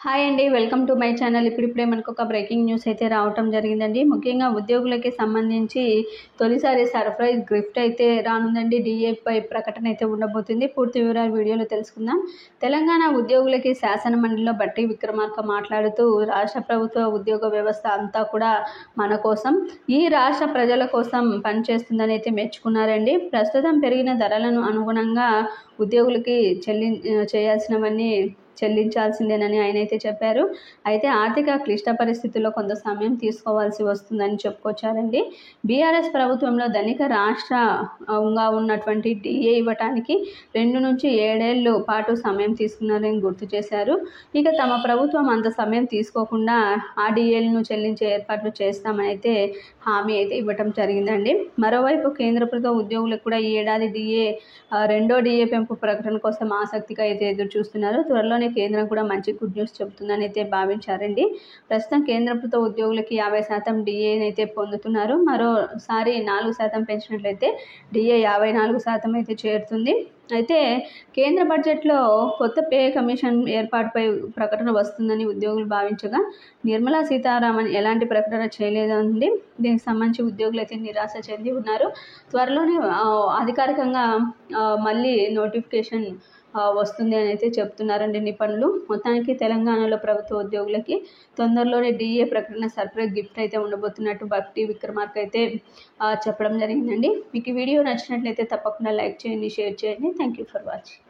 Hi అండి, welcome to my channel. ఇప్పుడిప్పుడే మనకు ఒక బ్రేకింగ్ న్యూస్ అయితే రావటం జరిగిందండి. ముఖ్యంగా ఉద్యోగులకి సంబంధించి తొలిసారి సర్ప్రైజ్ గిఫ్ట్ అయితే రానుందండి. డిఏపై ప్రకటన అయితే ఉండబోతుంది. పూర్తి వివరాలు వీడియోలో తెలుసుకుందాం. తెలంగాణ ఉద్యోగులకి శాసన మండలిలో బట్టి విక్రమార్క మాట్లాడుతూ, రాష్ట్ర ప్రభుత్వ ఉద్యోగ వ్యవస్థ అంతా కూడా మన కోసం, ఈ రాష్ట్ర ప్రజల కోసం పనిచేస్తుందని అయితే మెచ్చుకున్నారండి. ప్రస్తుతం పెరిగిన ధరలను అనుగుణంగా ఉద్యోగులకి చేయాల్సినవన్నీ చెల్లించాల్సిందేనని ఆయన అయితే చెప్పారు. అయితే ఆర్థిక క్లిష్ట పరిస్థితుల్లో కొంత సమయం తీసుకోవాల్సి వస్తుందని చెప్పుకొచ్చారండి. బీఆర్ఎస్ ప్రభుత్వంలో ధనిక రాష్ట్రంగా ఉన్నటువంటి డిఏ ఇవ్వటానికి 2 నుంచి 7 ఏళ్ల పాటు సమయం తీసుకున్నారని గుర్తు చేశారు. ఇక తమ ప్రభుత్వం అంత సమయం తీసుకోకుండా ఆ డిఏలను చెల్లించే ఏర్పాట్లు చేస్తామని అయితే హామీ అయితే ఇవ్వటం జరిగిందండి. మరోవైపు కేంద్ర ప్రభుత్వ ఉద్యోగులకు కూడా ఈ ఏడాది రెండో డిఏ పెంపు ప్రకటన కోసం ఆసక్తిగా అయితే ఎదురు చూస్తున్నారు. త్వరలోనే కేంద్రం కూడా మంచి గుడ్ న్యూస్ చెబుతుందని అయితే భావించారండి. ప్రస్తుతం కేంద్ర ప్రభుత్వ ఉద్యోగులకి 50% డిఏని అయితే పొందుతున్నారు. మరోసారి 4% పెంచినట్లయితే డిఏ 54% అయితే చేరుతుంది. అయితే కేంద్ర బడ్జెట్లో కొత్త పే కమిషన్ ఏర్పాటుపై ప్రకటన వస్తుందని ఉద్యోగులు భావించగా, నిర్మలా సీతారామన్ ఎలాంటి ప్రకటన చేయలేదండి. దీనికి సంబంధించి ఉద్యోగులు అయితే నిరాశ చెంది ఉన్నారు. త్వరలోనే అధికారికంగా మళ్ళీ నోటిఫికేషన్ వస్తుంది అని అయితే చెప్తున్నారండి నిపుణులు. మొత్తానికి తెలంగాణలో ప్రభుత్వ ఉద్యోగులకి తొందరలోనే డిఏ ప్రకటన సర్ప్రైజ్ గిఫ్ట్ అయితే ఉండబోతున్నట్టు బట్టి విక్రమార్క అయితే చెప్పడం జరిగిందండి. మీకు ఈ వీడియో నచ్చినట్లయితే తప్పకుండా లైక్ చేయండి, షేర్ చేయండి. Thank you for watching.